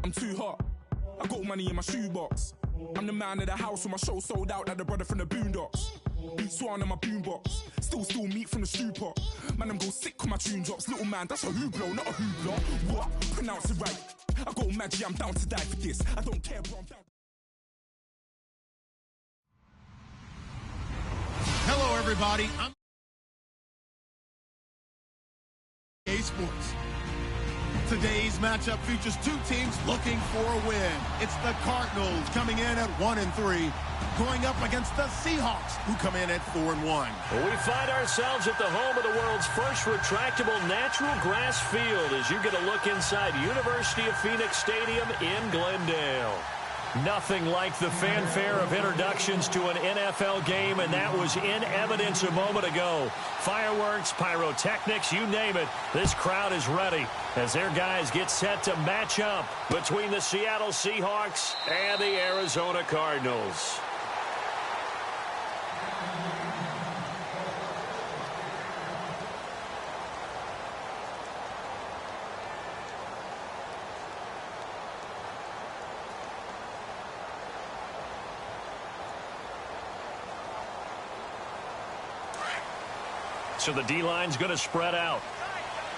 I'm too hot. I got money in my shoebox. I'm the man of the house when my show sold out like the brother from the Boondocks. Beat Swan on my boombox. Still meat from the stew pot. Man, I'm go sick when my tune drops. Little man, that's a hooplo, not a hoopla. What? Pronounce it right. I got magic, I'm down to die for this. I don't care, bro, I'm down. Hello, everybody. I'm EA Sports. Today's matchup features two teams looking for a win. It's the Cardinals coming in at 1-3, going up against the Seahawks, who come in at 4-1. Well, we find ourselves at the home of the world's first retractable natural grass field as you get a look inside University of Phoenix Stadium in Glendale. Nothing like the fanfare of introductions to an NFL game, and that was in evidence a moment ago. Fireworks, pyrotechnics, you name it. This crowd is ready as their guys get set to match up between the Seattle Seahawks and the Arizona Cardinals. So the D-line's going to spread out.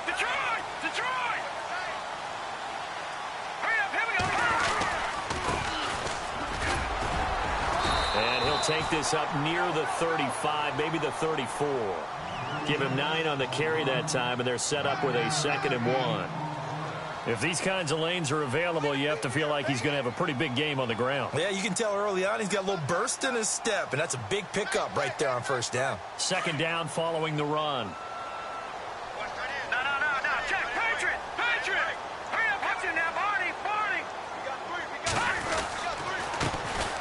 Detroit! Detroit! Hurry up, here we go! And he'll take this up near the 35, maybe the 34. Give him 9 on the carry that time, and they're set up with a 2nd and 1. If these kinds of lanes are available, you have to feel like he's going to have a pretty big game on the ground. Yeah, you can tell early on he's got a little burst in his step, and that's a big pickup right there on first down. 2nd down following the run. No. Check, Patriot! Hurry up, Hudson now, Barney!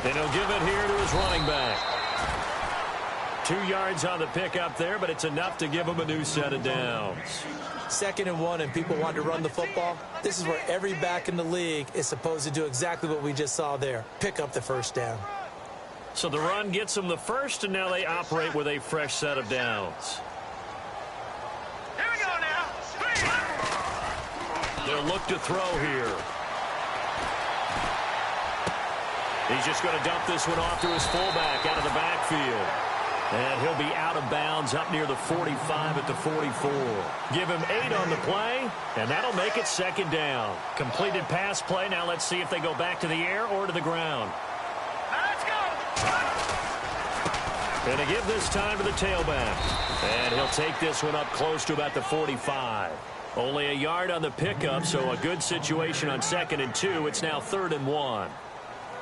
And he'll give it here to his running back. 2 yards on the pickup there, but it's enough to give him a new set of downs. 2nd and 1, and people want to run the football. This is where every back in the league is supposed to do exactly what we just saw there. Pick up the first down. So the run gets them the first, and now they operate with a fresh set of downs. Here we go now! They'll look to throw here. He's just going to dump this one off to his fullback out of the backfield. And he'll be out of bounds up near the 45 at the 44. Give him 8 on the play, and that'll make it 2nd down. Completed pass play. Now let's see if they go back to the air or to the ground. Let's go! And to give this time to the tailback. And he'll take this one up close to about the 45. Only a yard on the pickup, so a good situation on 2nd and 2. It's now 3rd and 1.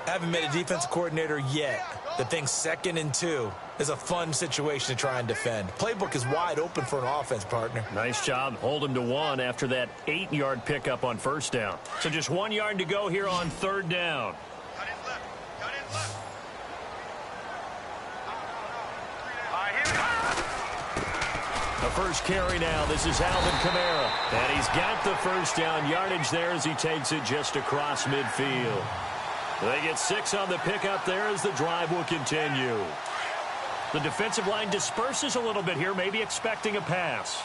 Haven't made a defensive coordinator yet that thinks 2nd and 2 is a fun situation to try and defend. Playbook is wide open for an offense, partner. Nice job. Hold him to 1 after that 8-yard pickup on first down. So just 1 yard to go here on 3rd down. Cut in left. All right, here we go. The first carry now. This is Alvin Kamara. And he's got the first down yardage there as he takes it just across midfield. They get 6 on the pickup there as the drive will continue. The defensive line disperses a little bit here, maybe expecting a pass.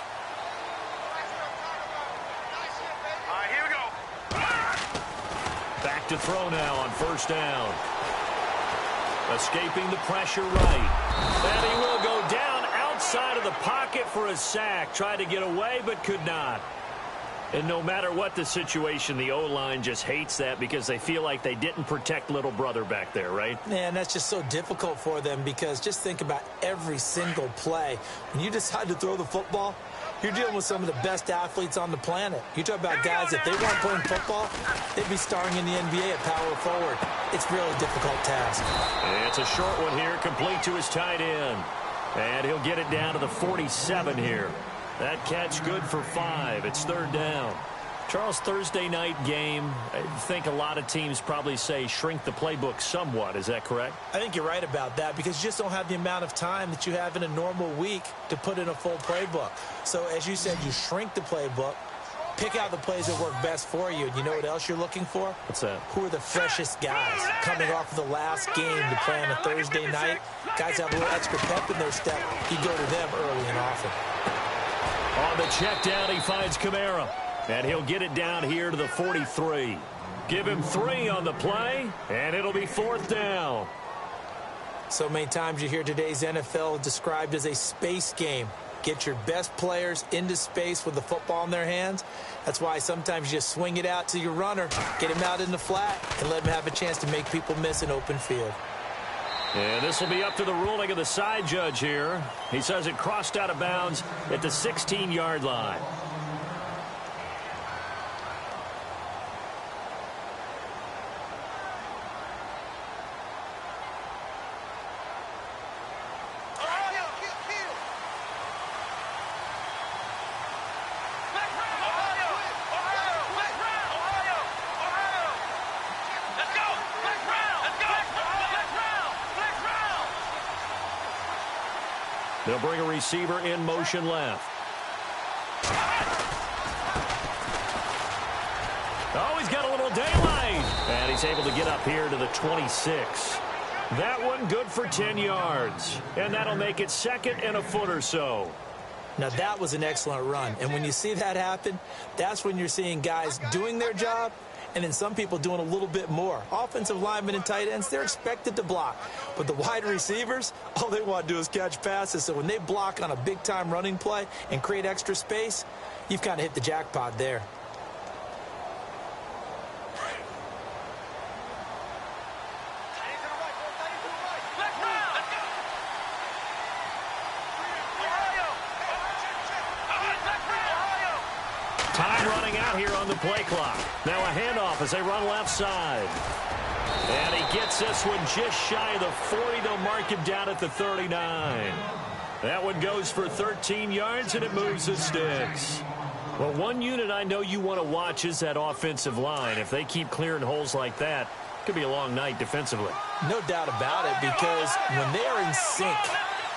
All right, here we go. Back to throw now on first down. Escaping the pressure right. And he will go down outside of the pocket for a sack. Tried to get away, but could not. And no matter what the situation, the O-line just hates that because they feel like they didn't protect little brother back there, right? Man, that's just so difficult for them because just think about every single play. When you decide to throw the football, you're dealing with some of the best athletes on the planet. You talk about guys, if they weren't playing football, they'd be starring in the NBA at power forward. It's a really difficult task. And it's a short one here, complete to his tight end. And he'll get it down to the 47 here. That catch good for 5. It's 3rd down. Charles, Thursday night game, I think a lot of teams probably say shrink the playbook somewhat. Is that correct? I think you're right about that because you just don't have the amount of time that you have in a normal week to put in a full playbook. So, as you said, you shrink the playbook, pick out the plays that work best for you. And you know what else you're looking for? What's that? Who are the freshest guys coming off of the last game to play on a Thursday night? Guys have a little extra pep in their step. You go to them early and often. On the check down, he finds Kamara. And he'll get it down here to the 43. Give him 3 on the play, and it'll be 4th down. So many times you hear today's NFL described as a space game. Get your best players into space with the football in their hands. That's why sometimes you just swing it out to your runner, get him out in the flat, and let him have a chance to make people miss an open field. And this will be up to the ruling of the side judge here. He says it crossed out of bounds at the 16-yard line. They'll bring a receiver in motion left. Oh, he's got a little daylight. And he's able to get up here to the 26. That one good for 10 yards. And that'll make it 2nd and a foot or so. Now, that was an excellent run. And when you see that happen, that's when you're seeing guys doing their job and then some people doing a little bit more. Offensive linemen and tight ends, they're expected to block. But the wide receivers, all they want to do is catch passes. So when they block on a big-time running play and create extra space, you've kind of hit the jackpot there. Time running out here on the play clock. Now a handoff as they run left side. And he gets this one just shy of the 40. They'll mark him down at the 39. That one goes for 13 yards, and it moves the sticks. Well, one unit I know you want to watch is that offensive line. If they keep clearing holes like that, it could be a long night defensively. No doubt about it, because when they are in sync,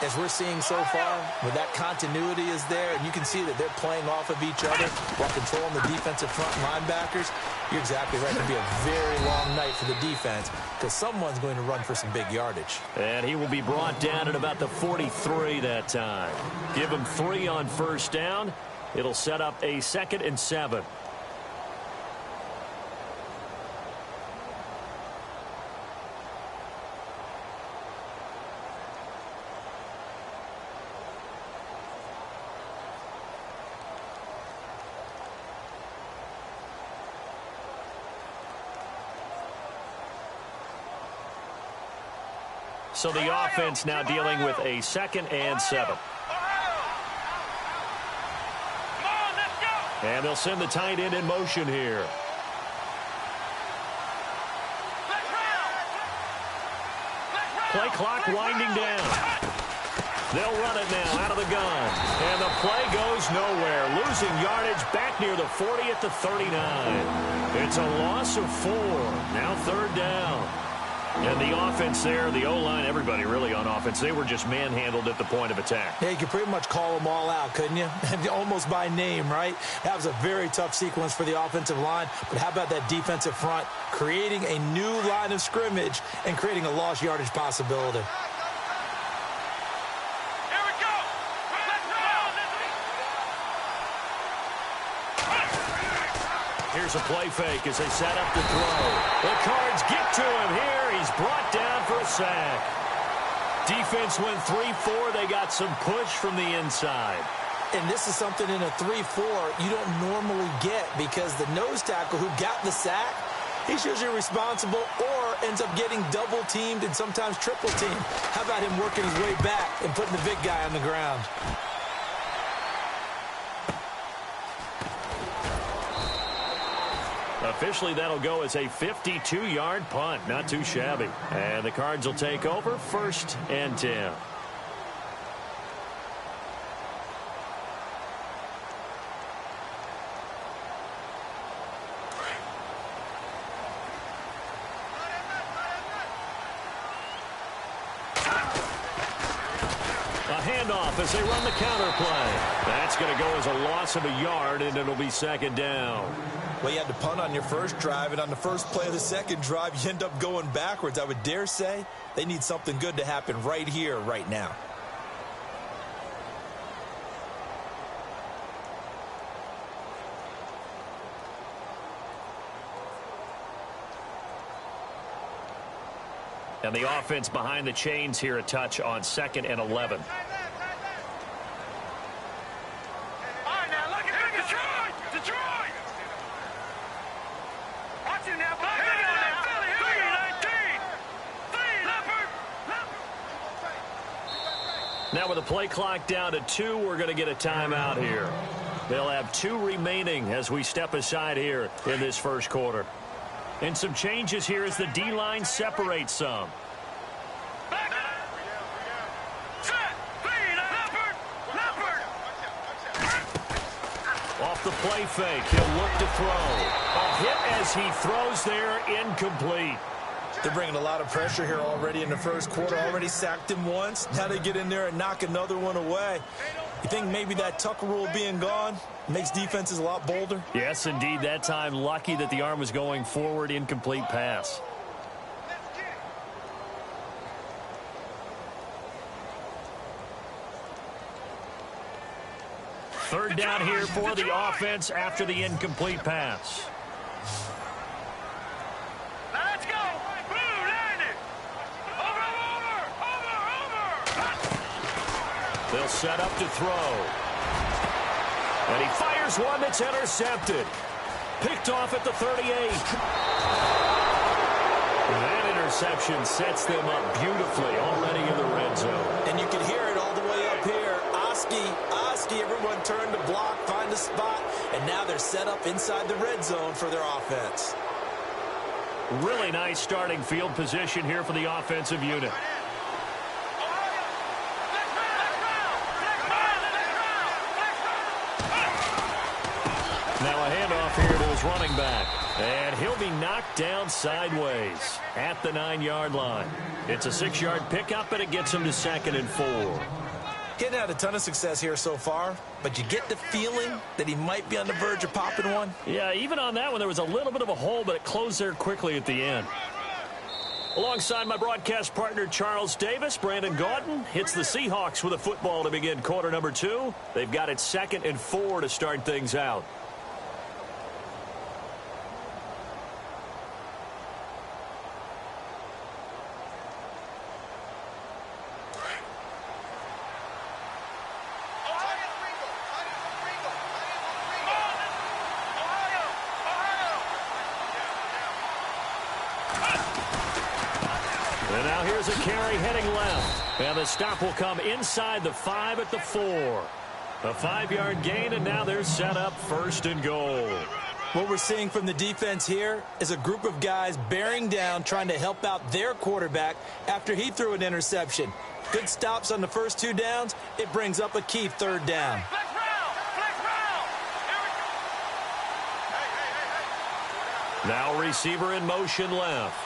as we're seeing so far, where that continuity is there, and you can see that they're playing off of each other while controlling the defensive front linebackers, you're exactly right. It'll be a very long night for the defense because someone's going to run for some big yardage. And he will be brought down at about the 43 that time. Give him 3 on 1st down. It'll set up a 2nd and 7. So the offense now dealing with a 2nd and 7. And they'll send the tight end in motion here. Play clock winding down. They'll run it now out of the gun. And the play goes nowhere. Losing yardage back near the 40 at the 39. It's a loss of 4. Now 3rd down. And the offense there, the O-line, everybody really on offense, they were just manhandled at the point of attack. Yeah, you could pretty much call them all out, couldn't you? Almost by name, right? That was a very tough sequence for the offensive line. But how about that defensive front creating a new line of scrimmage and creating a lost yardage possibility? Here's a play fake as they set up to throw. The Cards get to him here. He's brought down for a sack. Defense went 3-4. They got some push from the inside. And this is something in a 3-4 you don't normally get because the nose tackle who got the sack, he's usually responsible or ends up getting double-teamed and sometimes triple-teamed. How about him working his way back and putting the big guy on the ground? Officially, that'll go as a 52-yard punt. Not too shabby. And the Cards will take over 1st and 10. A handoff as they run the counter play. That's going to go as a loss of a yard, and it'll be 2nd down. Well, you had to punt on your first drive, and on the first play of the second drive, you end up going backwards. I would dare say they need something good to happen right here, right now. And the offense behind the chains here a touch on 2nd and 11. Now with the play clock down to 2, we're going to get a timeout here. They'll have 2 remaining as we step aside here in this first quarter. And some changes here as the D-line separates some. Off the play fake, he'll look to throw. A hit as he throws there, incomplete. They're bringing a lot of pressure here already in the first quarter. Already sacked him once. Now they get in there and knock another one away. You think maybe that Tucker rule being gone makes defenses a lot bolder? Yes, indeed. That time, lucky that the arm was going forward. Incomplete pass. Third down here for the offense after the incomplete pass. Let's go. Blue, land it. Over. They'll set up to throw. And he fires one that's intercepted. Picked off at the 38. That interception sets them up beautifully already in the red zone. And you can hear it all the way up here. Oski, everyone turned to block, find a spot, and now they're set up inside the red zone for their offense. Really nice starting field position here for the offensive unit. Now a handoff here to his running back. And he'll be knocked down sideways at the 9-yard line. It's a 6-yard pickup, and it gets him to 2nd and 4. Getting had a ton of success here so far, but you get the feeling that he might be on the verge of popping one. Yeah, even on that one, there was a little bit of a hole, but it closed there quickly at the end. Alongside my broadcast partner, Charles Davis, Brandon Gaudin hits the Seahawks with a football to begin quarter number 2. They've got it 2nd and 4 to start things out. And now here's a carry heading left. And the stop will come inside the 5 at the 4. A 5-yard gain, and now they're set up 1st and goal. What we're seeing from the defense here is a group of guys bearing down, trying to help out their quarterback after he threw an interception. Good stops on the first 2 downs. It brings up a key 3rd down. Now receiver in motion left.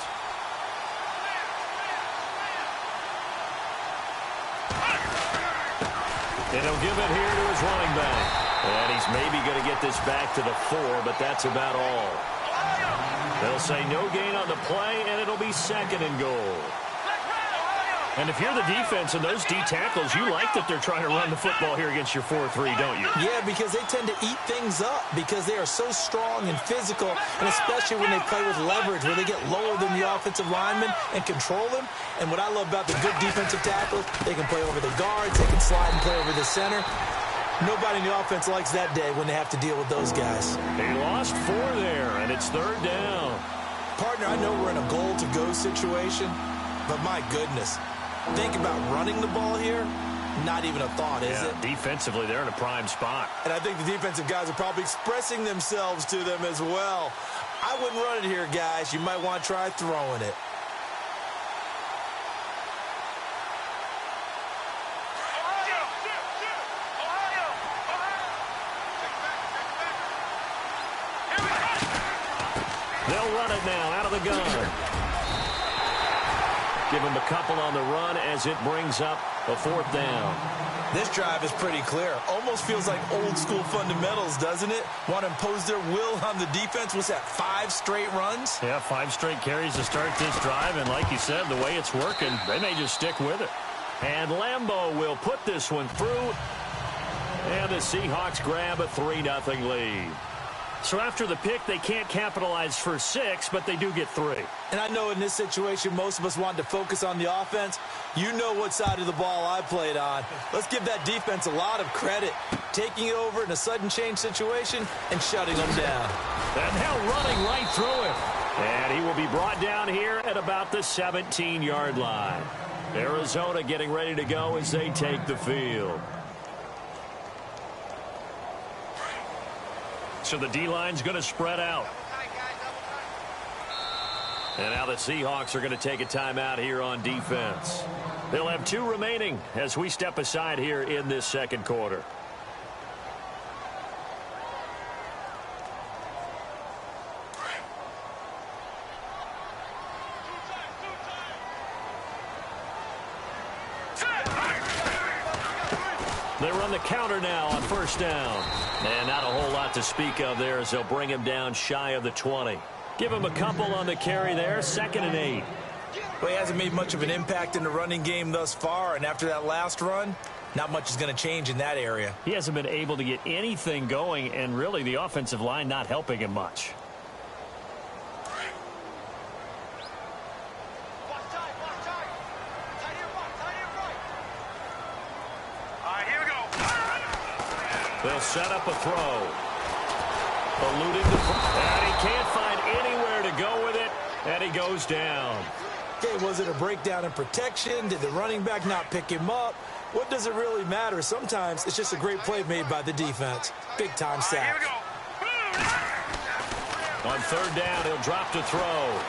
And he'll give it here to his running back. And he's maybe going to get this back to the 4, but that's about all. They'll say no gain on the play, and it'll be 2nd and goal. And if you're the defense and those D tackles, you like that they're trying to run the football here against your 4-3, don't you? Yeah, because they tend to eat things up because they are so strong and physical, and especially when they play with leverage where they get lower than the offensive linemen and control them. And what I love about the good defensive tackles, they can play over the guards, they can slide and play over the center. Nobody in the offense likes that day when they have to deal with those guys. He lost 4 there, and it's 3rd down. Partner, I know we're in a goal-to-go situation, but my goodness. Think about running the ball here. Not even a thought, is it? Defensively, they're in a prime spot. And I think the defensive guys are probably expressing themselves to them as well. I wouldn't run it here, guys. You might want to try throwing it. They'll run it now out of the gun. Give him a couple on the run as it brings up a 4th down. This drive is pretty clear. Almost feels like old school fundamentals, doesn't it? Want to impose their will on the defense. What's that, 5 straight runs? Yeah, 5 straight carries to start this drive. And like you said, the way it's working, they may just stick with it. And Lambeau will put this one through. And the Seahawks grab a 3-0 lead. So after the pick, they can't capitalize for 6, but they do get 3. And I know in this situation, most of us wanted to focus on the offense. You know what side of the ball I played on. Let's give that defense a lot of credit. Taking it over in a sudden change situation and shutting them down. And now running right through him. And he will be brought down here at about the 17-yard line. Arizona getting ready to go as they take the field. So the D-line's going to spread out. And now the Seahawks are going to take a timeout here on defense. They'll have 2 remaining as we step aside here in this second quarter. They run the counter now on first down. And not a whole lot to speak of there as they'll bring him down shy of the 20. Give him a couple on the carry there, 2nd and 8. Well, he hasn't made much of an impact in the running game thus far, and after that last run, not much is going to change in that area. He hasn't been able to get anything going, and really the offensive line not helping him much. They'll set up a throw. Eluding the and he can't find anywhere to go with it, and he goes down. Okay, was it a breakdown in protection? Did the running back not pick him up? What does it really matter? Sometimes it's just a great play made by the defense. Big-time sack. On 3rd down, he'll drop to throw.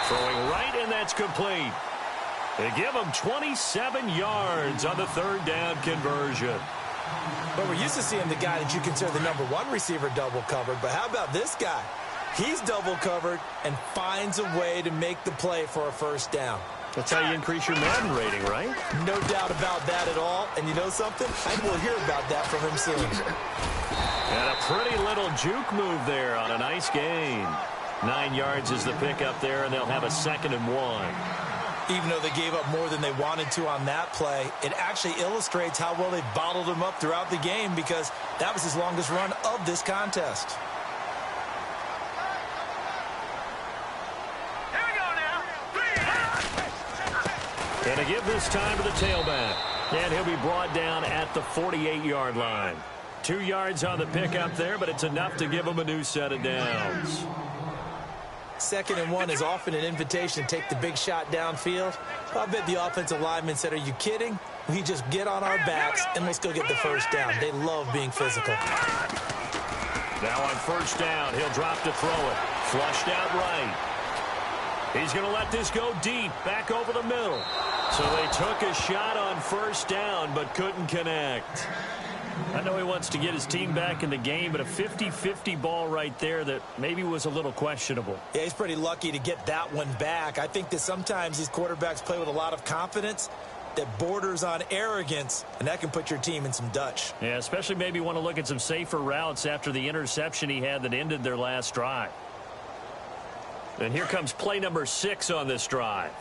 Throwing right, and that's complete. They give him 27 yards on the 3rd down conversion. But we're used to seeing the guy that you consider the #1 receiver double covered. But how about this guy? He's double covered and finds a way to make the play for a first down. That's how you increase your Madden rating, right? No doubt about that at all. And you know something? I think we'll hear about that from him soon. And a pretty little juke move there on a nice gain. 9 yards is the pickup there, and they'll have a 2nd and 1. Even though they gave up more than they wanted to on that play, it actually illustrates how well they bottled him up throughout the game because that was his longest run of this contest. Here we go now. And to give this time to the tailback. And he'll be brought down at the 48-yard line. 2 yards on the pickup there, but it's enough to give him a new set of downs. 2nd and 1 is often an invitation to take the big shot downfield. I bet the offensive lineman said, are you kidding? We just get on our backs and let's go get the first down. They love being physical. Now on first down, he'll drop to throw it. Flushed out right. He's going to let this go deep, back over the middle. So they took a shot on first down, but couldn't connect. I know he wants to get his team back in the game, but a 50-50 ball right there that maybe was a little questionable. Yeah, he's pretty lucky to get that one back. I think that sometimes these quarterbacks play with a lot of confidence that borders on arrogance, and that can put your team in some Dutch. Yeah, especially maybe want to look at some safer routes after the interception he had that ended their last drive. And here comes play number 6 on this drive.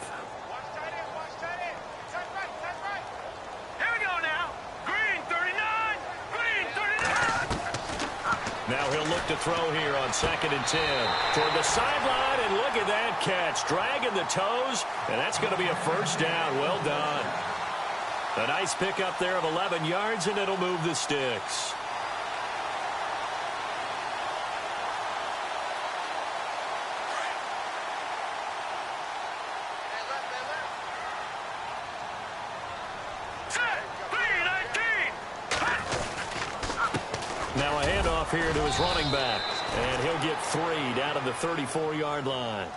Now he'll look to throw here on 2nd and 10. Toward the sideline, and look at that catch. Dragging the toes, and that's going to be a first down. Well done. A nice pickup there of 11 yards, and it'll move the sticks. Now a handoff here to his running back. And he'll get 3 down to the 34-yard line.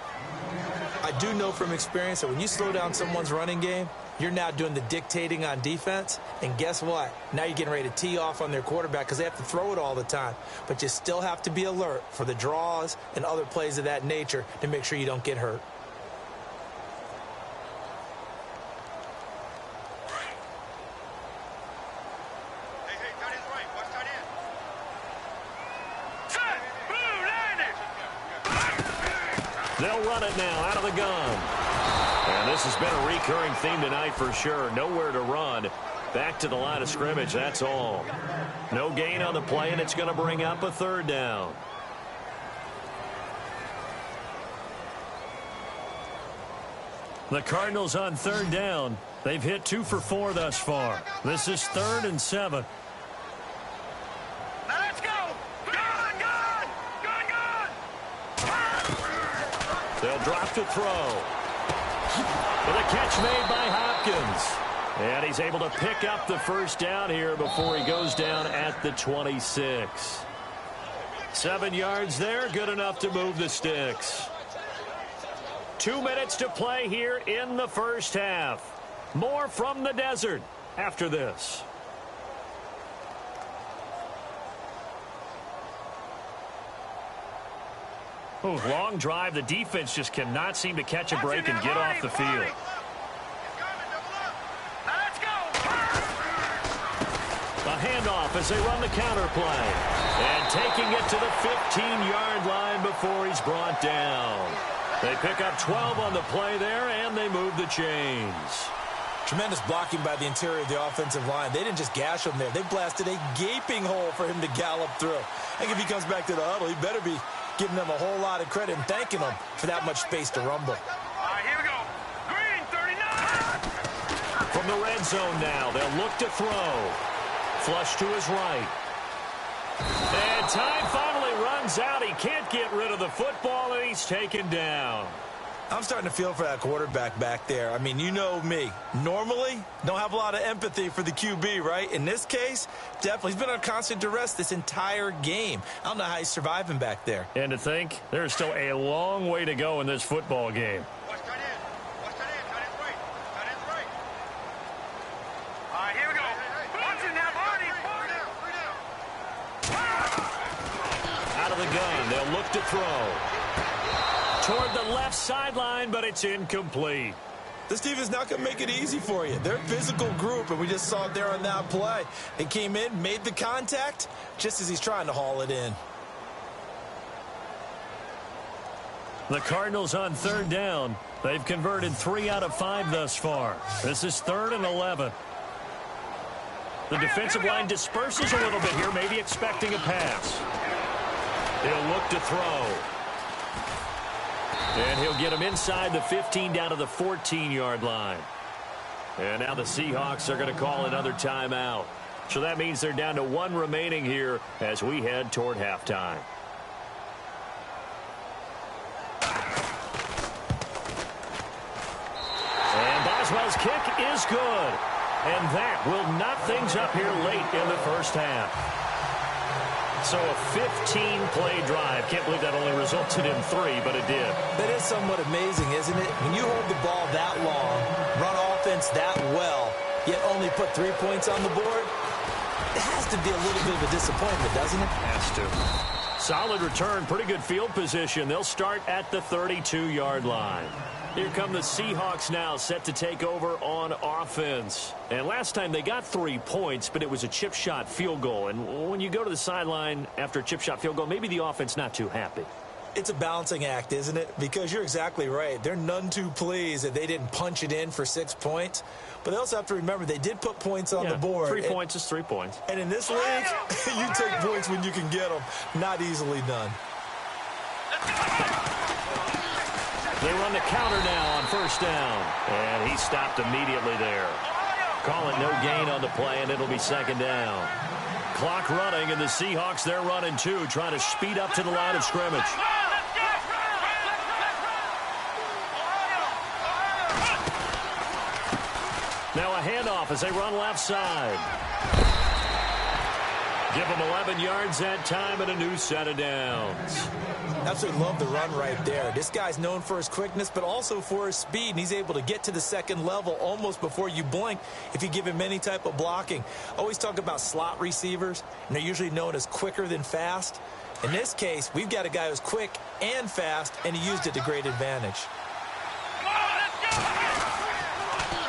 I do know from experience that when you slow down someone's running game, you're now doing the dictating on defense. And guess what? Now you're getting ready to tee off on their quarterback because they have to throw it all the time. But you still have to be alert for the draws and other plays of that nature to make sure you don't get hurt. They'll run it now out of the gun. And this has been a recurring theme tonight for sure. Nowhere to run. Back to the line of scrimmage, that's all. No gain on the play, and it's going to bring up a third down. The Cardinals on third down. They've hit 2 for 4 thus far. This is 3rd and 7. Let's go! Good! They'll drop to throw. With a catch made by Hopkins. And he's able to pick up the first down here before he goes down at the 26. 7 yards there, good enough to move the sticks. 2 minutes to play here in the first half. More from the desert after this. Oh, long drive. The defense just cannot seem to catch a break and get off the field. A handoff as they run the counter play. And taking it to the 15-yard line before he's brought down. They pick up 12 on the play there, and they move the chains. Tremendous blocking by the interior of the offensive line. They didn't just gash him there. They blasted a gaping hole for him to gallop through. I think if he comes back to the huddle, he better be giving them a whole lot of credit and thanking them for that much space to rumble. All right, here we go. Green, 39. From the red zone now, they'll look to throw. Flush to his right. And time finally runs out. He can't get rid of the football, and he's taken down. I'm starting to feel for that quarterback back there. I mean, you know me. Normally, don't have a lot of empathy for the QB, right? In this case, definitely. He's been on constant duress this entire game. I don't know how he's surviving back there. And to think, there's still a long way to go in this football game. Watch that in. Watch that in. That is right. That is right. All right, here we go. Watch it now, Barney. Out of the gun, they'll look to throw. Toward the left sideline, but it's incomplete. This team is not going to make it easy for you. They're a physical group, and we just saw it there on that play. They came in, made the contact, just as he's trying to haul it in. The Cardinals on third down. They've converted 3 out of 5 thus far. This is 3rd and 11. The defensive line disperses a little bit here, maybe expecting a pass. He'll look to throw. And he'll get him inside the 15 down to the 14-yard line. And now the Seahawks are going to call another timeout. So that means they're down to 1 remaining here as we head toward halftime. And Boswell's kick is good. And that will knot things up here late in the first half. So a 15-play drive. Can't believe that only resulted in 3, but it did. That is somewhat amazing, isn't it? When you hold the ball that long, run offense that well, yet only put 3 points on the board, it has to be a little bit of a disappointment, doesn't it? Has to. Solid return, pretty good field position. They'll start at the 32-yard line. Here come the Seahawks now, set to take over on offense. And last time they got 3 points, but it was a chip shot field goal. And when you go to the sideline after a chip shot field goal, maybe the offense not too happy. It's a balancing act, isn't it? Because you're exactly right. They're none too pleased that they didn't punch it in for 6 points. But they also have to remember they did put points on the board. 3 points is 3 points. And in this league, you take points when you can get them. Not easily done. They run the counter now on first down. And he stopped immediately there. Call it no gain on the play, and it'll be 2nd down. Clock running, and the Seahawks, they're running too, trying to speed up to the line of scrimmage. Now a handoff as they run left side. Give them 11 yards that time and a new set of downs. Absolutely love the run right there. This guy's known for his quickness, but also for his speed, and he's able to get to the second level almost before you blink if you give him any type of blocking. Always talk about slot receivers, and they're usually known as quicker than fast. In this case, we've got a guy who's quick and fast, and he used it to great advantage.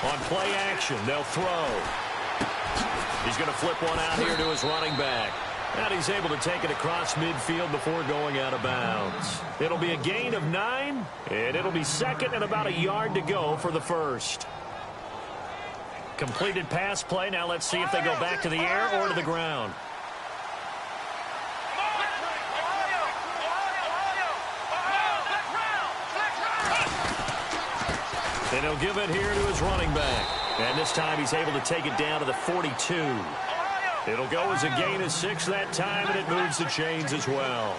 On play action, they'll throw. He's going to flip one out here to his running back. And he's able to take it across midfield before going out of bounds. It'll be a gain of 9, and it'll be 2nd and about a yard to go for the first. completed pass play. Now let's see if they go back to the air or to the ground. And he'll give it here to his running back. And this time he's able to take it down to the 42. It'll go as a gain of 6 that time, and it moves the chains as well.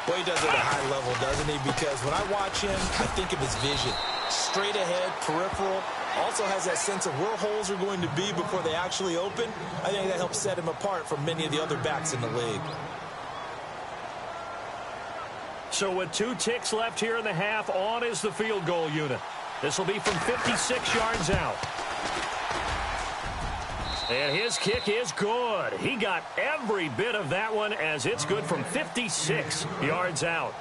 Well, he does it at a high level, doesn't he? Because when I watch him, I think of his vision. Straight ahead, peripheral. Also has that sense of where holes are going to be before they actually open. I think that helps set him apart from many of the other backs in the league. So with 2 ticks left here in the half, on is the field goal unit. This will be from 56 yards out. And his kick is good. He got every bit of that one, as it's good from 56 yards out.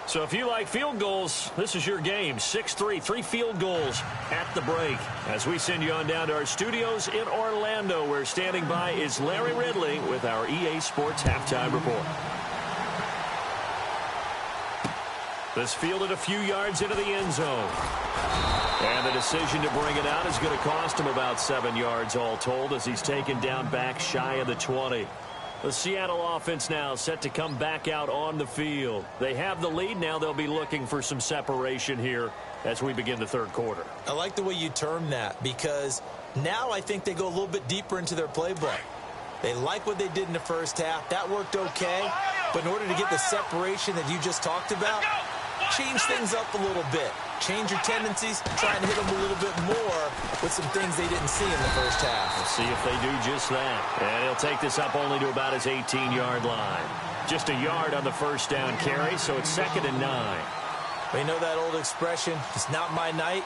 So if you like field goals, this is your game. 6-3, 3 field goals at the break. As we send you on down to our studios in Orlando, where standing by is Larry Ridley with our EA Sports Halftime Report. This fielded a few yards into the end zone. And the decision to bring it out is going to cost him about 7 yards all told, as he's taken down back shy of the 20. The Seattle offense now set to come back out on the field. They have the lead. Now they'll be looking for some separation here as we begin the third quarter. I like the way you term that, because now I think they go a little bit deeper into their playbook. They like what they did in the first half. That worked okay. But in order to get the separation that you just talked about, change things up a little bit. Change your tendencies, try and hit them a little bit more with some things they didn't see in the first half. We'll see if they do just that. And he'll take this up only to about his 18-yard line. Just a yard on the first down carry, so it's 2nd and 9. Well, you know that old expression, it's not my night?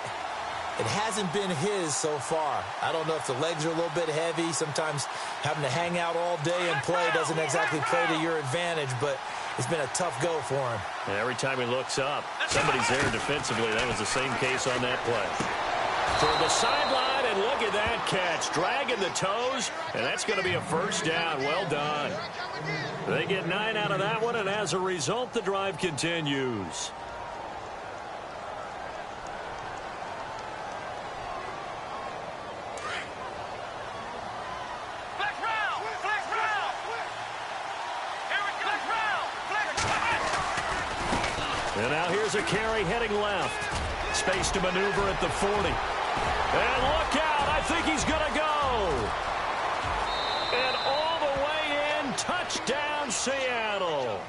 It hasn't been his so far. I don't know if the legs are a little bit heavy. Sometimes having to hang out all day and play doesn't exactly play to your advantage, but it's been a tough go for him. And every time he looks up, somebody's there defensively. That was the same case on that play. Toward the sideline, and look at that catch. Dragging the toes, and that's going to be a first down. Well done. They get 9 out of that one, and as a result, the drive continues. And now here's a carry heading left. Space to maneuver at the 40. And look out. I think he's going to go. And all the way in. Touchdown, Seattle.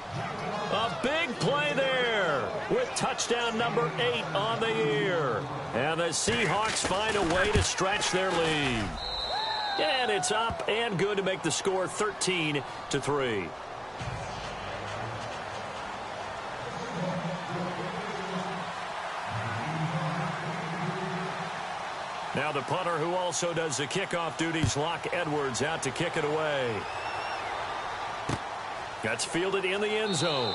A big play there with touchdown number 8 on the year. And the Seahawks find a way to stretch their lead. And it's up and good to make the score 13-3. Now the punter, who also does the kickoff duties, Locke Edwards, out to kick it away. That's fielded in the end zone.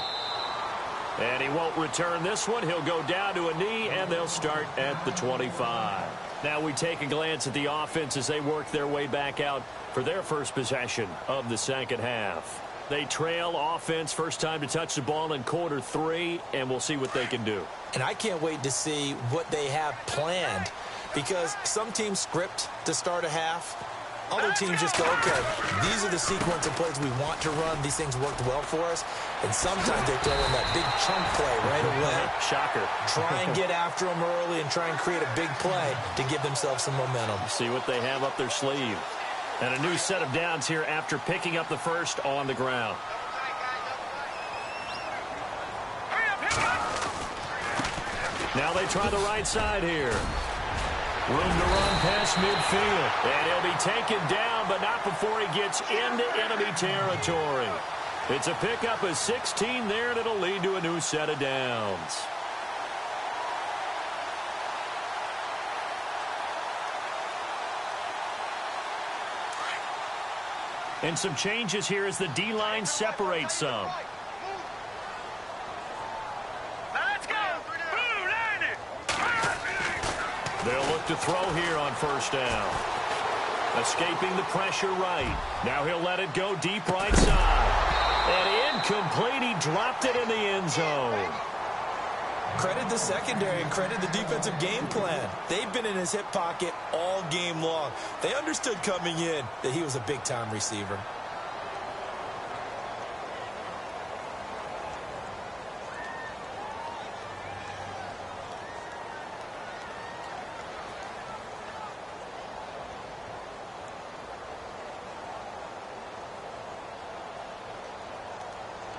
And he won't return this one. He'll go down to a knee, and they'll start at the 25. Now we take a glance at the offense as they work their way back out for their first possession of the second half. They trail offense, first time to touch the ball in quarter 3, and we'll see what they can do. And I can't wait to see what they have planned, because some teams script to start a half. Other teams just go, okay, these are the sequence of plays we want to run. These things worked well for us. And sometimes they throw in that big chunk play right away. Shocker. Try and get after them early and try and create a big play to give themselves some momentum. See what they have up their sleeve. And a new set of downs here after picking up the first on the ground. Now they try the right side here. Room to run past midfield. And he'll be taken down, but not before he gets into enemy territory. It's a pickup of 16 there, and it'll lead to a new set of downs. And some changes here as the D-line separates some. They'll look to throw here on first down. Escaping the pressure right. Now he'll let it go deep right side. And incomplete. He dropped it in the end zone. credit the secondary and credit the defensive game plan. They've been in his hip pocket all game long. They understood coming in that he was a big-time receiver.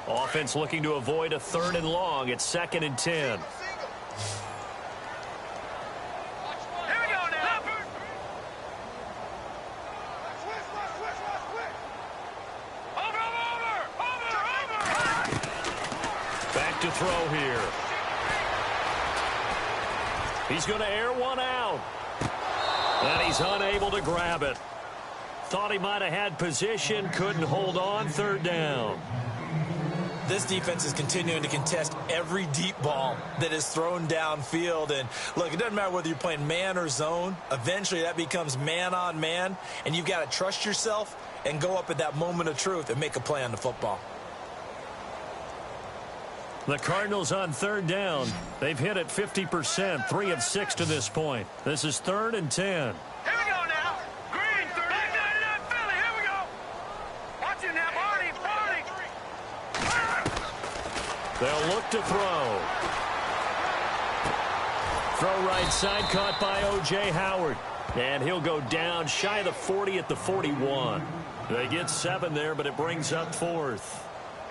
Offense looking to avoid a 3rd and long. It's 2nd and 10. Here we go now. Over. Back to throw here. He's going to air one out. And he's unable to grab it. Thought he might have had position, couldn't hold on. 3rd down. This defense is continuing to contest every deep ball that is thrown downfield. And, look, it doesn't matter whether you're playing man or zone. Eventually that becomes man on man, and you've got to trust yourself and go up at that moment of truth and make a play on the football. The Cardinals on 3rd down. They've hit it 50%, 3 of 6 to this point. This is 3rd and 10. Here we go now. Green, 30. Philly, here we go. Watch it now, Barney. They'll look to throw. Throw right side, caught by O.J. Howard. And he'll go down shy of the 40 at the 41. They get 7 there, but it brings up 4th.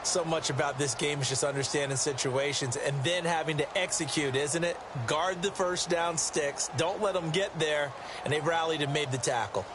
So much about this game is just understanding situations and then having to execute, isn't it? Guard the first down sticks. Don't let them get there. And they rallied and made the tackle.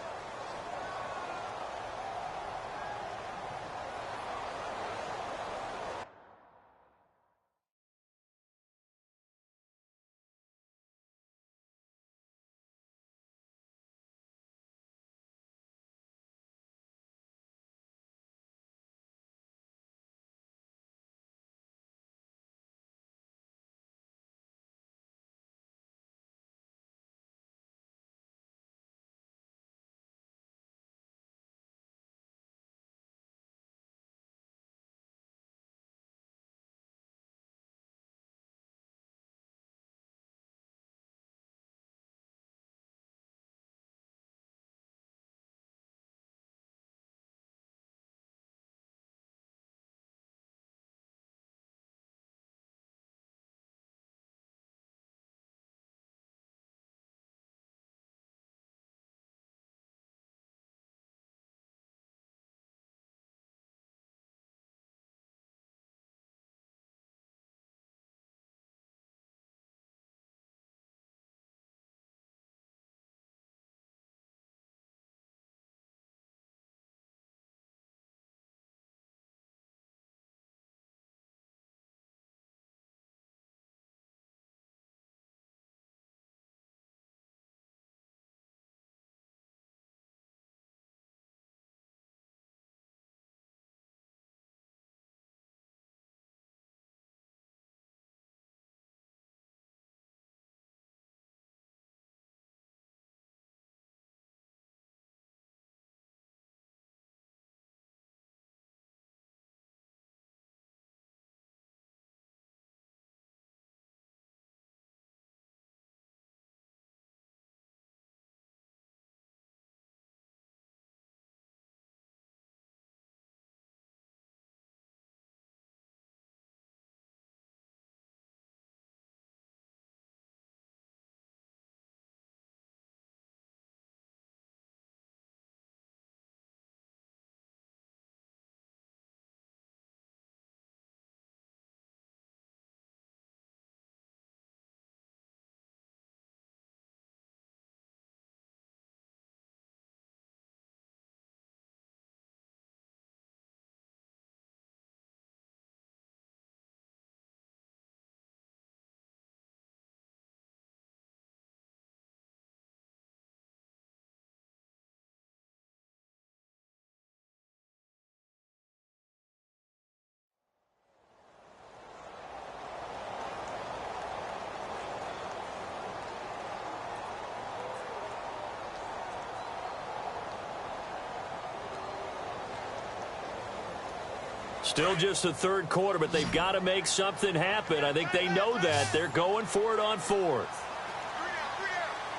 Still just the third quarter, but they've got to make something happen. I think they know that. They're going for it on fourth.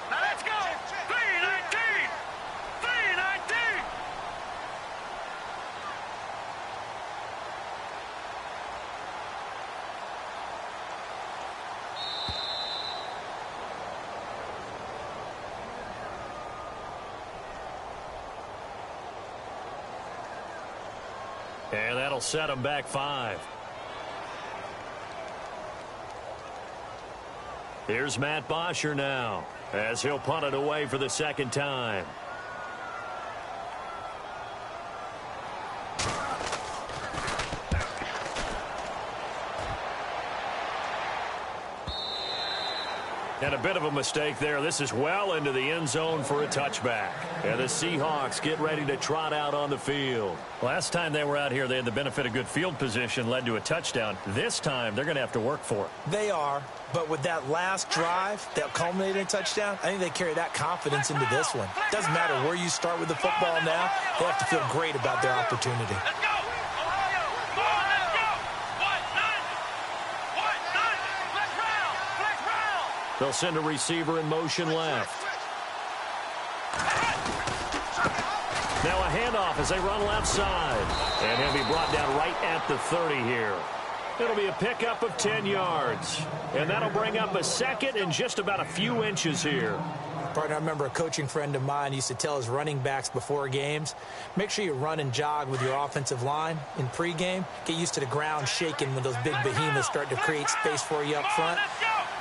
Now let's go. 3-19. 3-19. And that'll set them back 5. Here's Matt Bosher now, as he'll punt it away for the second time. And a bit of a mistake there. This is well into the end zone for a touchback. And the Seahawks get ready to trot out on the field. Last time they were out here, they had the benefit of good field position, led to a touchdown. This time, they're going to have to work for it. They are, but with that last drive that culminated in a touchdown, I think they carry that confidence into this one. Doesn't matter where you start with the football now, they have to feel great about their opportunity. Let's go. Ohio. Come on, let's go. What? None. What? None. Flex round. Flex round. They'll send a receiver in motion left. Now a handoff as they run left side. And he'll be brought down right at the 30 here. It'll be a pickup of 10 yards. And that'll bring up a second and just about a few inches here. Partner, I remember a coaching friend of mine used to tell his running backs before games, make sure you run and jog with your offensive line in pregame. Get used to the ground shaking when those big behemoths start to create space for you up front.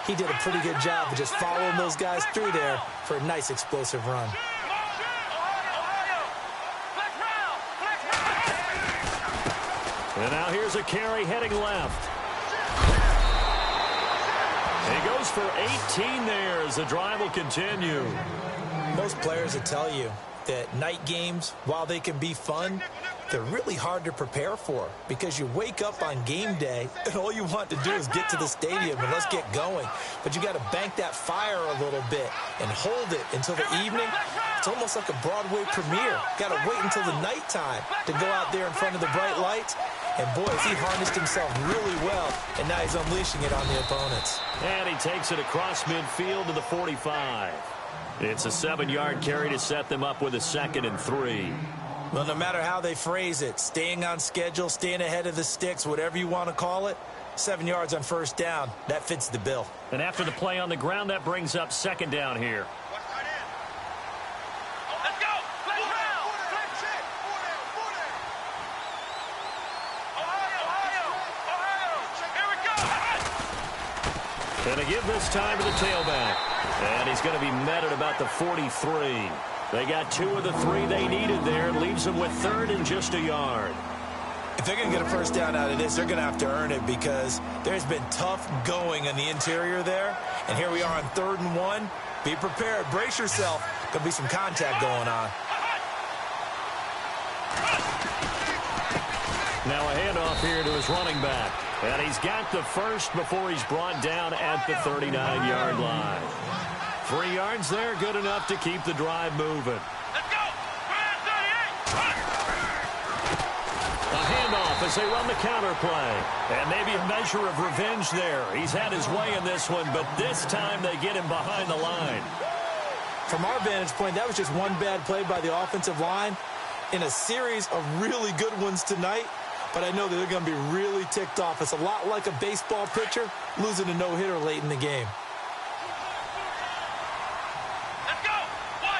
He did a pretty good job of just following those guys through there for a nice explosive run. And now here's a carry heading left. He goes for 18 there as the drive will continue. Most players will tell you that night games, while they can be fun, they're really hard to prepare for because you wake up on game day and all you want to do is get to the stadium and let's get going. But you got to bank that fire a little bit and hold it until the evening. It's almost like a Broadway premiere. Got to wait until the nighttime to go out there in front of the bright lights. And boy, has he harnessed himself really well, and now he's unleashing it on the opponents. And he takes it across midfield to the 45. It's a 7-yard carry to set them up with a 2nd and 3. Well, no matter how they phrase it, staying on schedule, staying ahead of the sticks, whatever you want to call it, 7 yards on first down, that fits the bill. And after the play on the ground, that brings up 2nd down here. Let's go. Flex round. Flex check. Ohio. Here we go. And a give this time to the tailback. And he's going to be met at about the 43. They got 2 of the 3 they needed there. Leaves them with 3rd and just a yard. If they're going to get a first down out of this, they're going to have to earn it because there's been tough going in the interior there. And here we are on 3rd and 1. Be prepared. Brace yourself. There'll be some contact going on. Now a handoff here to his running back. And he's got the first before he's brought down at the 39-yard line. 3 yards there, good enough to keep the drive moving. Let's go. 38. A handoff as they run the counter play. And maybe a measure of revenge there. He's had his way in this one, but this time they get him behind the line. From our vantage point, that was just one bad play by the offensive line in a series of really good ones tonight. But I know that they're going to be really ticked off. It's a lot like a baseball pitcher losing a no-hitter late in the game. Let's go. 1,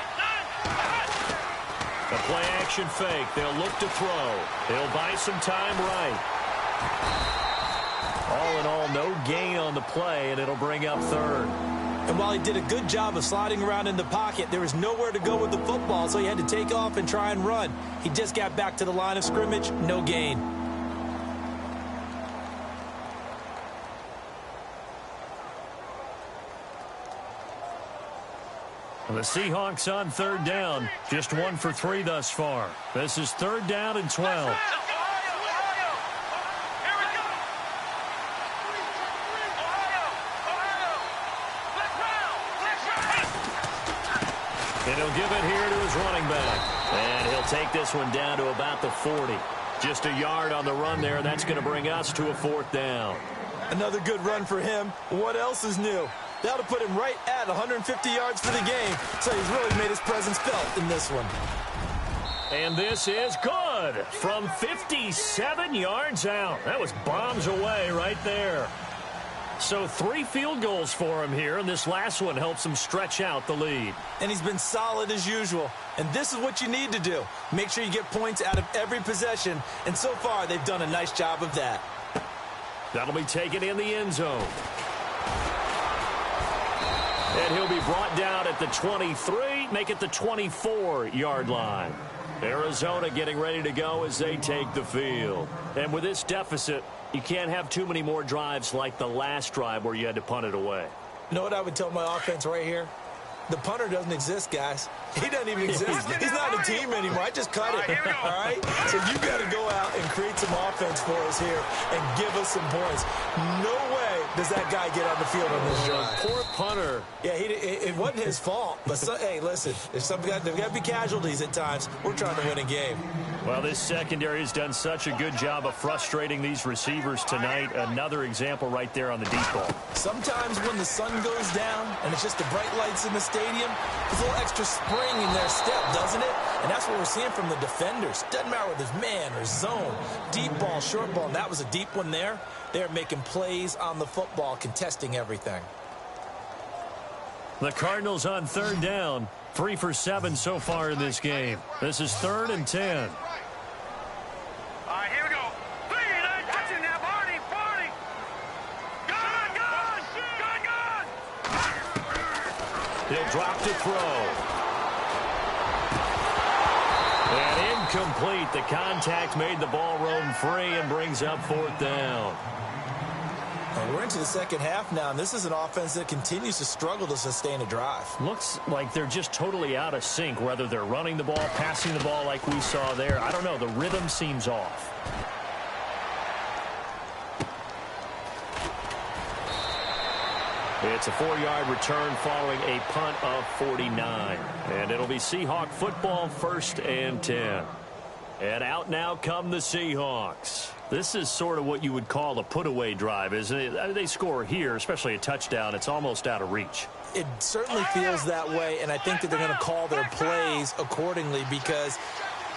9. A play-action fake. They'll look to throw. He'll buy some time right. All in all, no gain on the play, and it'll bring up 3rd. And while he did a good job of sliding around in the pocket, there was nowhere to go with the football, so he had to take off and try and run. He just got back to the line of scrimmage, no gain. The Seahawks on 3rd down, just 1 for 3 thus far. This is 3rd down and 12. And he'll give it here to his running back. And he'll take this one down to about the 40. Just a yard on the run there. That's going to bring us to a 4th down. Another good run for him. What else is new? That'll put him right at 150 yards for the game. So he's really made his presence felt in this one. And this is good from 57 yards out. That was bombs away right there. So 3 field goals for him here, and this last one helps him stretch out the lead. And he's been solid as usual. And this is what you need to do. Make sure you get points out of every possession. And so far, they've done a nice job of that. That'll be taken in the end zone. And he'll be brought down at the 23, make it the 24-yard line. Arizona getting ready to go as they take the field. And with this deficit, you can't have too many more drives like the last drive where you had to punt it away. You know what I would tell my offense right here? The punter doesn't exist, guys. He doesn't even exist. He's not a team anymore. I just cut it, all right? So you got to go out and create some offense for us here and give us some points. No way does that guy get on the field on this drive. Poor punter. Yeah, it wasn't his fault. But, hey, listen, there's got to be casualties at times. We're trying to win a game. Well, this secondary has done such a good job of frustrating these receivers tonight. Another example right there on the deep ball. Sometimes when the sun goes down and it's just the bright lights in the stadium, there's a little extra spring in their step, doesn't it? And that's what we're seeing from the defenders. Doesn't matter whether it's man or zone, deep ball, short ball. And that was a deep one there. They're making plays on the football, contesting everything. The Cardinals on 3rd down. 3 for 7 so far in this game. This is 3rd and 10. All right, here we go. 3, they're touching now. Barney. Gun. He'll drop to throw. And incomplete. The contact made the ball roam free and brings up 4th down. And we're into the second half now, and this is an offense that continues to struggle to sustain a drive. Looks like they're just totally out of sync, whether they're running the ball, passing the ball like we saw there. I don't know. The rhythm seems off. It's a 4-yard return following a punt of 49. And it'll be Seahawk football, 1st and 10. And out now come the Seahawks. This is sort of what you would call a put-away drive, isn't it? They score here, especially a touchdown. It's almost out of reach. It certainly feels that way, and I think that they're going to call their plays accordingly because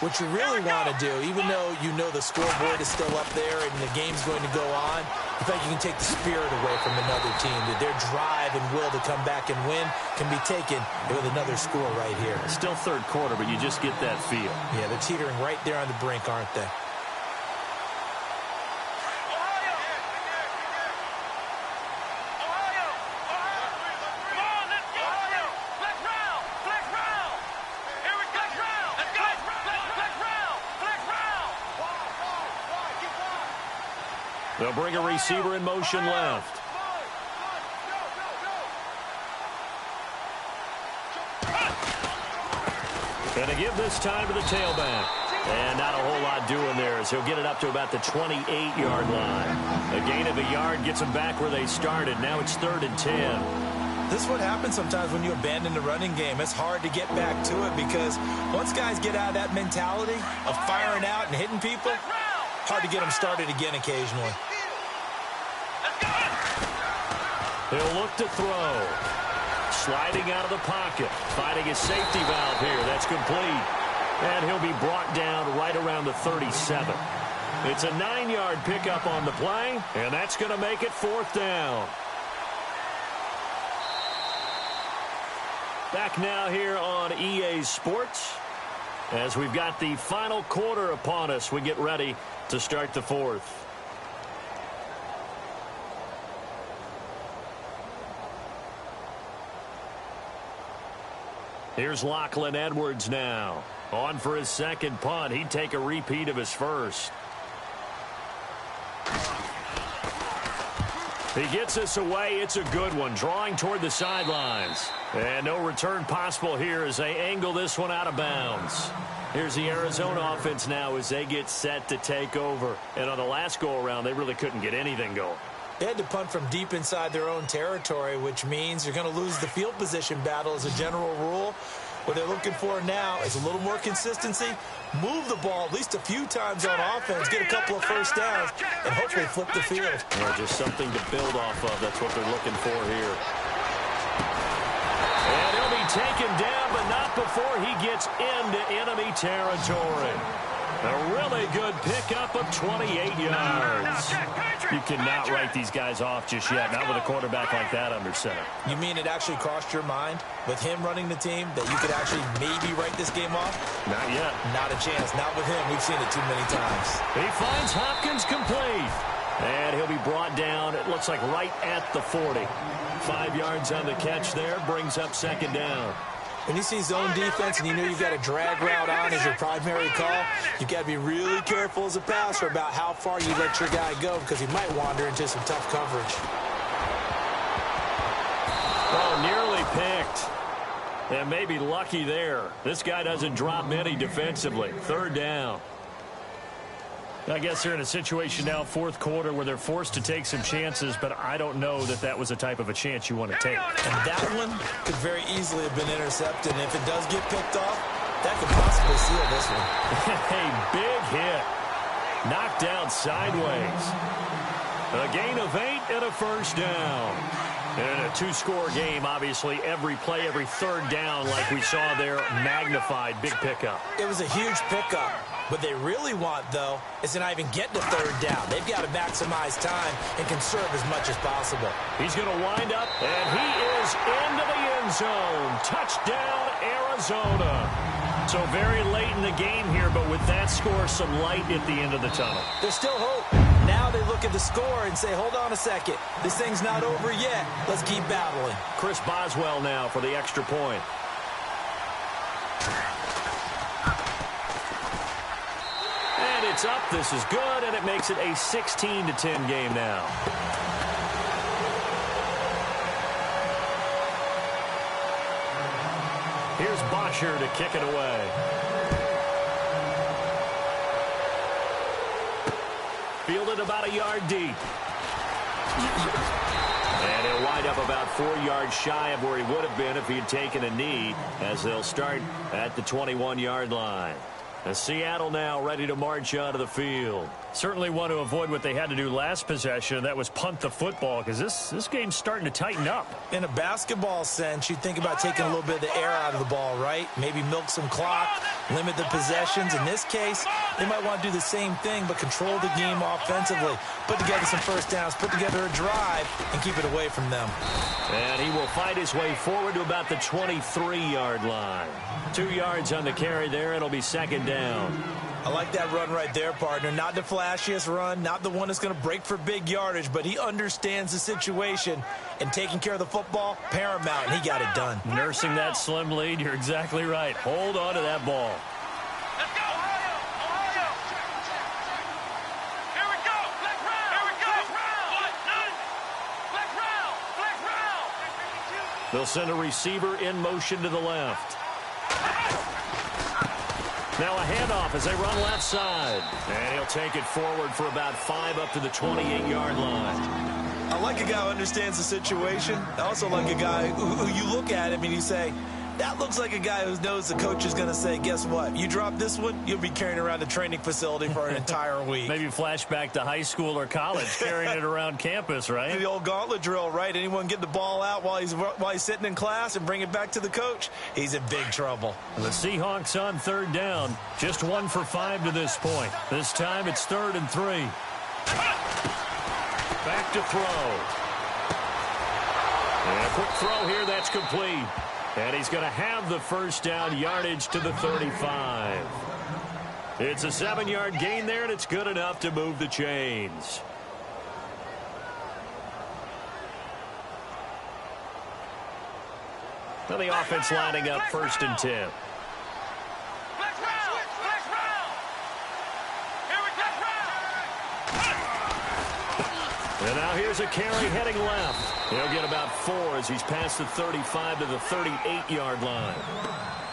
what you really want to do, even though you know the scoreboard is still up there and the game's going to go on, I think you can take the spirit away from another team. That their drive and will to come back and win can be taken with another score right here. Still 3rd quarter, but you just get that feel. Yeah, they're teetering right there on the brink, aren't they? They'll bring a receiver in motion left. Going to give this time to the tailback. And not a whole lot doing there as he'll get it up to about the 28-yard line. A gain of a yard gets them back where they started. Now it's 3rd and 10. This is what happens sometimes when you abandon the running game. It's hard to get back to it because once guys get out of that mentality of firing out and hitting people, hard to get them started again occasionally. He'll look to throw. Sliding out of the pocket. Finding a safety valve here. That's complete. And he'll be brought down right around the 37. It's a 9-yard pickup on the play, and that's going to make it 4th down. Back now here on EA Sports. As we've got the final quarter upon us, we get ready to start the 4th. Here's Lachlan Edwards now. On for his 2nd punt. He'd take a repeat of his 1st. He gets us away. It's a good one. Drawing toward the sidelines. And no return possible here as they angle this one out of bounds. Here's the Arizona offense now as they get set to take over. And on the last go-around, they really couldn't get anything going. They had to punt from deep inside their own territory, which means you're going to lose the field position battle as a general rule. What they're looking for now is a little more consistency, move the ball at least a few times on offense, get a couple of first downs, and hopefully flip the field. Yeah, just something to build off of. That's what they're looking for here. And he'll be taken down, but not before he gets into enemy territory. A really good pickup of 28 yards. You cannot write these guys off just yet, not with a quarterback like that under center. You mean it actually crossed your mind with him running the team that you could actually maybe write this game off? Not yet. Not a chance. Not with him. We've seen it too many times. He finds Hopkins complete. And he'll be brought down, it looks like right at the 40. 5 yards on the catch there, brings up second down. When you see zone defense and you know you've got a drag route on as your primary call, you've got to be really careful as a passer about how far you let your guy go because he might wander into some tough coverage. Oh, nearly picked. And maybe lucky there. This guy doesn't drop many defensively. Third down. I guess they're in a situation now, fourth quarter, where they're forced to take some chances, but I don't know that that was the type of a chance you want to take. And that one could very easily have been intercepted, and if it does get picked off, that could possibly seal this one. A big hit. Knocked down sideways. A gain of 8 and a first down. And a two-score game, obviously, every play, every third down, like we saw there, magnified, big pickup. It was a huge pickup. What they really want, though, is to not even get to third down. They've got to maximize time and conserve as much as possible. He's going to wind up, and he is into the end zone. Touchdown, Arizona. So very late in the game here, but with that score, some light at the end of the tunnel. There's still hope. Now they look at the score and say, hold on a second. This thing's not over yet. Let's keep battling. Chris Boswell now for the extra point. And it's up. This is good, and it makes it a 16-10 game now. Here's Bosher to kick it away. Fielded about a yard deep. And he'll wind up about 4 yards shy of where he would have been if he had taken a knee, as they'll start at the 21-yard line. And Seattle now ready to march out of the field. Certainly want to avoid what they had to do last possession, and that was punt the football, because this game's starting to tighten up. In a basketball sense, you think about taking a little bit of the air out of the ball, right? Maybe milk some clock, limit the possessions. In this case, they might want to do the same thing, but control the game offensively. Put together some first downs, put together a drive, and keep it away from them. And he will fight his way forward to about the 23-yard line. 2 yards on the carry there. It'll be second down. I like that run right there, partner. Not the flashiest run, not the one that's going to break for big yardage, but he understands the situation, and taking care of the football, paramount, and he got it done. Nursing that slim lead, you're exactly right. Hold on to that ball. Let's go, Ohio! Ohio! Here we go! Black round! Here we go! What? None! Black round! Black round! They'll send a receiver in motion to the left. Now a handoff as they run left side. And he'll take it forward for about 5 up to the 28-yard line. I like a guy who understands the situation. I also like a guy who you look at him and you say, that looks like a guy who knows the coach is going to say, guess what? You drop this one, you'll be carrying around a training facility for an entire week. Maybe flashback to high school or college, carrying it around campus, right? The old gauntlet drill, right? Anyone get the ball out while he's sitting in class and bring it back to the coach? He's in big trouble. The Seahawks on third down. Just 1 for 5 to this point. This time it's 3rd and 3. Back to throw. And a quick throw here, that's complete. And he's going to have the first down, yardage to the 35. It's a 7-yard gain there, and it's good enough to move the chains. Now the offense lining up 1st and 10. Black round! Black round! Here we go! And now here's a carry heading left. He'll get about 4 as he's past the 35 to the 38-yard line.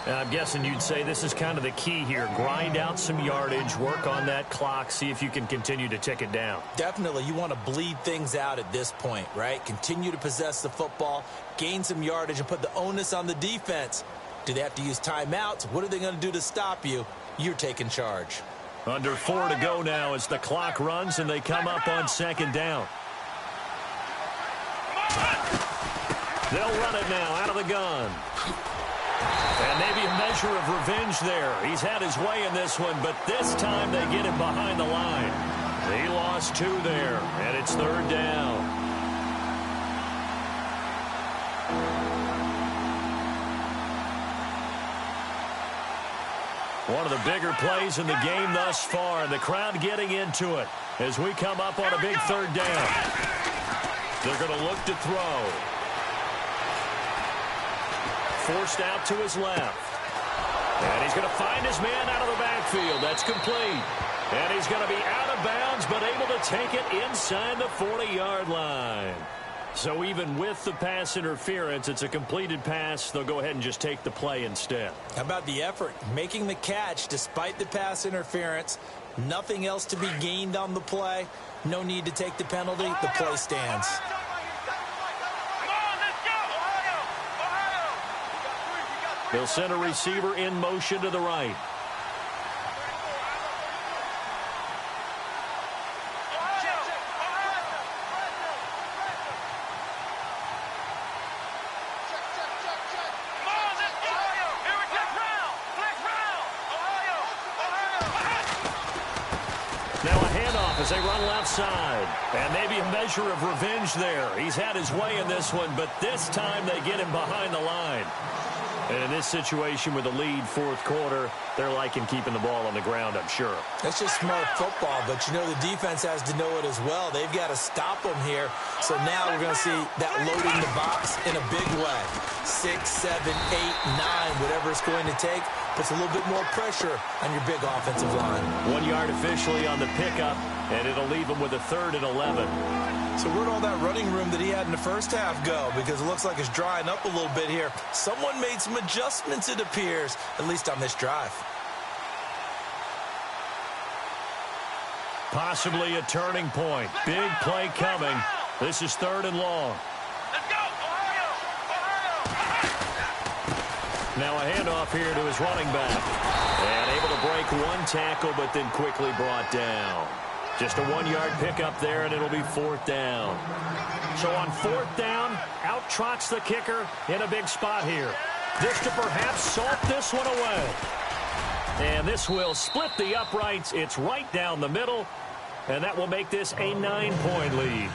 And I'm guessing you'd say this is kind of the key here. Grind out some yardage, work on that clock, see if you can continue to tick it down. Definitely. You want to bleed things out at this point, right? Continue to possess the football, gain some yardage, and put the onus on the defense Do they have to use timeouts? What are they going to do to stop you? You're taking charge. Under 4 to go now as the clock runs and they come up on second down. They'll run it now out of the gun. And maybe a measure of revenge there. He's had his way in this one, but this time they get him behind the line. He lost 2 there, and it's third down. One of the bigger plays in the game thus far, and the crowd getting into it as we come up on a big third down. They're going to look to throw. Forced out to his left. And he's going to find his man out of the backfield. That's complete. And he's going to be out of bounds, but able to take it inside the 40-yard line. So even with the pass interference, it's a completed pass. They'll go ahead and just take the play instead. How about the effort? Making the catch despite the pass interference. Nothing else to be gained on the play. No need to take the penalty. The play stands. They'll send a receiver in motion to the right. Now a handoff as they run left side. And maybe a measure of revenge there. He's had his way in this one, but this time they get him behind the line. And in this situation with the lead fourth quarter, they're liking keeping the ball on the ground, I'm sure. That's just smart football, but you know the defense has to know it as well. They've got to stop them here. So now we're going to see that loading the box in a big way. 6, 7, 8, 9, whatever it's going to take, puts a little bit more pressure on your big offensive line. 1 yard officially on the pickup, and it'll leave them with a 3rd and 11. So where'd all that running room that he had in the first half go? Because it looks like it's drying up a little bit here. Someone made some adjustments, it appears, at least on this drive. Possibly a turning point. Big play coming. This is 3rd and long. Let's go! Now a handoff here to his running back. And able to break 1 tackle, but then quickly brought down. Just a 1-yard pickup there, and it'll be 4th down. So on 4th down, out trots the kicker in a big spot here. This to perhaps salt this one away. And this will split the uprights. It's right down the middle, and that will make this a 9-point lead.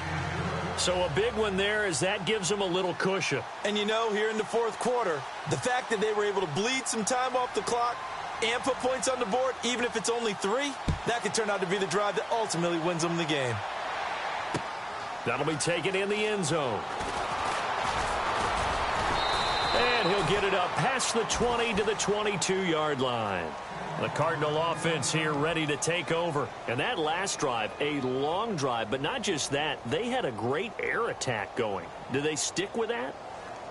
So a big one there as that gives them a little cushion. And you know, here in the fourth quarter, the fact that they were able to bleed some time off the clock and put points on the board, even if it's only 3, that could turn out to be the drive that ultimately wins them the game. That'll be taken in the end zone. And he'll get it up past the 20 to the 22-yard line. The Cardinal offense here ready to take over. And that last drive, a long drive, but not just that, they had a great air attack going. Do they stick with that?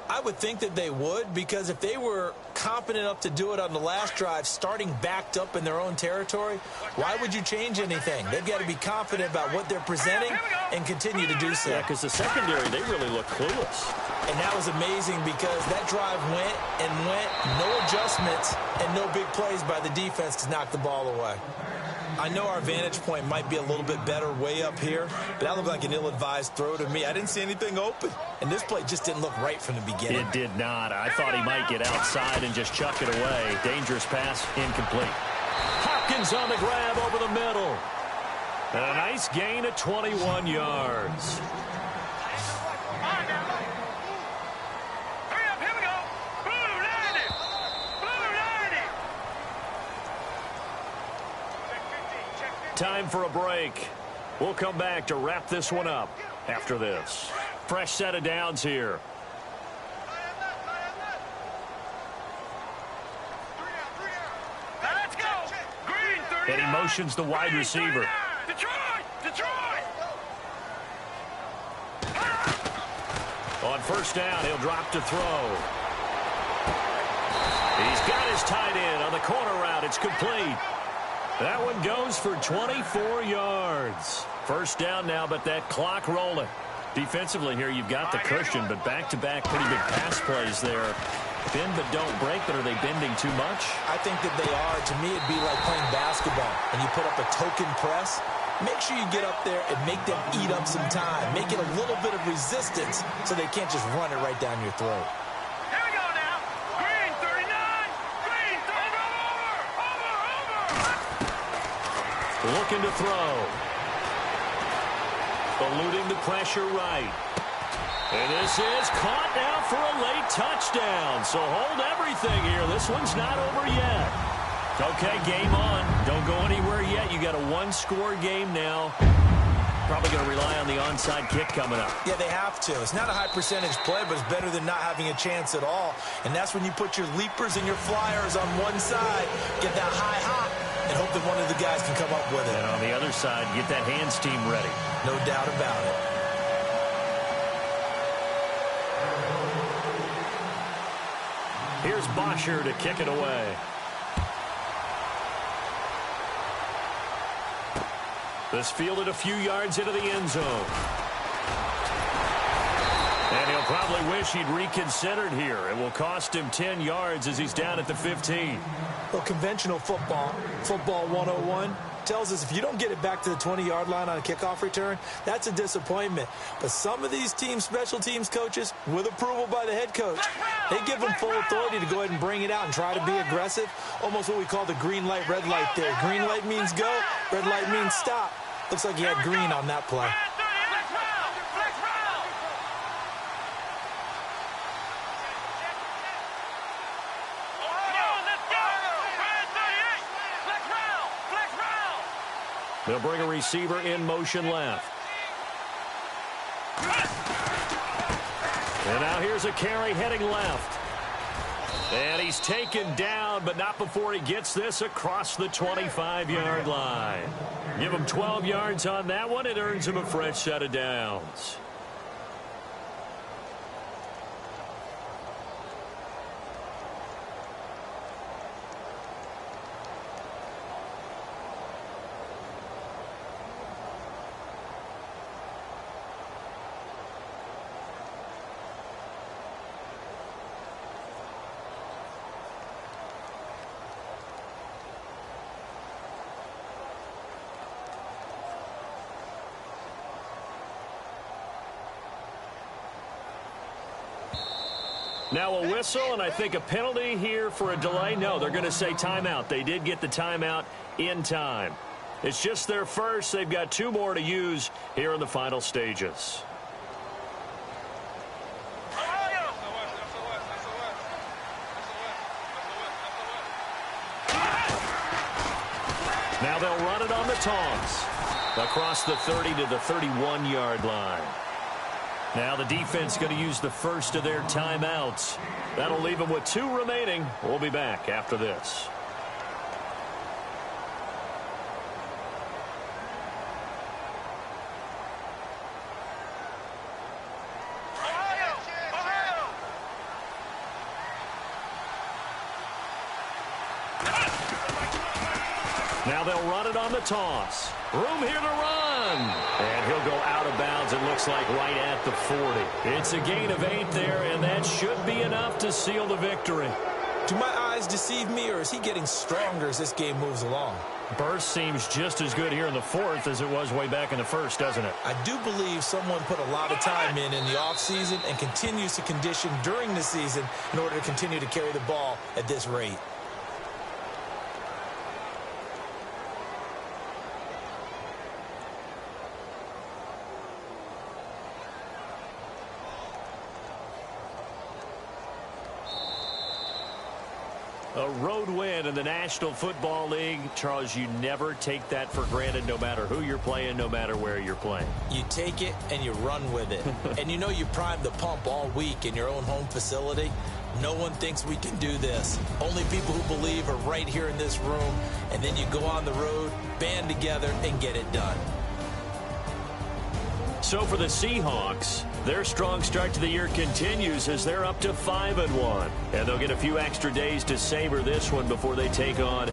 I would think that they would, because if they were confident enough to do it on the last drive, starting backed up in their own territory, why would you change anything? They've got to be confident about what they're presenting and continue to do so. Yeah, because the secondary, they really look clueless. And that was amazing because that drive went and went, no adjustments and no big plays by the defense to knock the ball away. I know our vantage point might be a little bit better way up here, but that looked like an ill-advised throw to me. I didn't see anything open, and this play just didn't look right from the beginning. It did not. I thought he might get outside and just chuck it away. Dangerous pass, incomplete. Hopkins on the grab over the middle. And a nice gain of 21 yards. Time for a break. We'll come back to wrap this one up after this. Fresh set of downs here. Let's go! Green, 3 And he motions the wide receiver. Detroit! Detroit! On first down, he'll drop to throw. He's got his tight end on the corner route. It's complete. That one goes for 24 yards. First down now, but that clock rolling. Defensively here, you've got the cushion, but back-to-back pretty big pass plays there. Bend but don't break, but are they bending too much? I think that they are. To me, it'd be like playing basketball, and you put up a token press. Make sure you get up there and make them eat up some time. Make it a little bit of resistance so they can't just run it right down your throat. Here we go now. Green 39. Green 39. Over. Looking to throw. Eluding the pressure right. And this is caught now for a late touchdown. So hold everything here. This one's not over yet. Okay, game on. Don't go anywhere yet. You got a one-score game now. Probably going to rely on the onside kick coming up. Yeah, they have to. It's not a high-percentage play, but it's better than not having a chance at all. And that's when you put your leapers and your flyers on one side, get that high hop, and hope that one of the guys can come up with it. And on the other side, get that hands team ready. No doubt about it. Here's Bosher to kick it away. This fielded a few yards into the end zone. And he'll probably wish he'd reconsidered here. It will cost him 10 yards as he's down at the 15. Well, conventional football 101, tells us if you don't get it back to the 20-yard line on a kickoff return, that's a disappointment. But some of these team special teams coaches, with approval by the head coach, they give them full authority to go ahead and bring it out and try to be aggressive. Almost what we call the green light, red light theory. Green light means go, red light means stop. Looks like he had green on that play. They'll bring a receiver in motion left. And now here's a carry heading left. And he's taken down, but not before he gets this across the 25-yard line. Give him 12 yards on that one. It earns him a fresh set of downs. Now a whistle, and I think a penalty here for a delay. No, they're going to say timeout. They did get the timeout in time. It's just their first. They've got 2 more to use here in the final stages. Now they'll run it on the toss. Across the 30 to the 31-yard line. Now the defense going to use the first of their timeouts. That'll leave them with 2 remaining. We'll be back after this. Now they'll run it on the toss. Room here to run. And he'll go out of bounds, it looks like, right at the 40. It's a gain of 8 there, and that should be enough to seal the victory. Do my eyes deceive me, or is he getting stronger as this game moves along? Burst seems just as good here in the 4th as it was way back in the 1st, doesn't it? I do believe someone put a lot of time in the offseason and continues to condition during the season in order to continue to carry the ball at this rate. A road win in the National Football League. Charles, you never take that for granted, no matter who you're playing, no matter where you're playing. You take it and you run with it. And you know you primed the pump all week in your own home facility. No one thinks we can do this. Only people who believe are right here in this room. And then you go on the road, band together, and get it done. So for the Seahawks, their strong start to the year continues as they're up to 5-1. And they'll get a few extra days to savor this one before they take on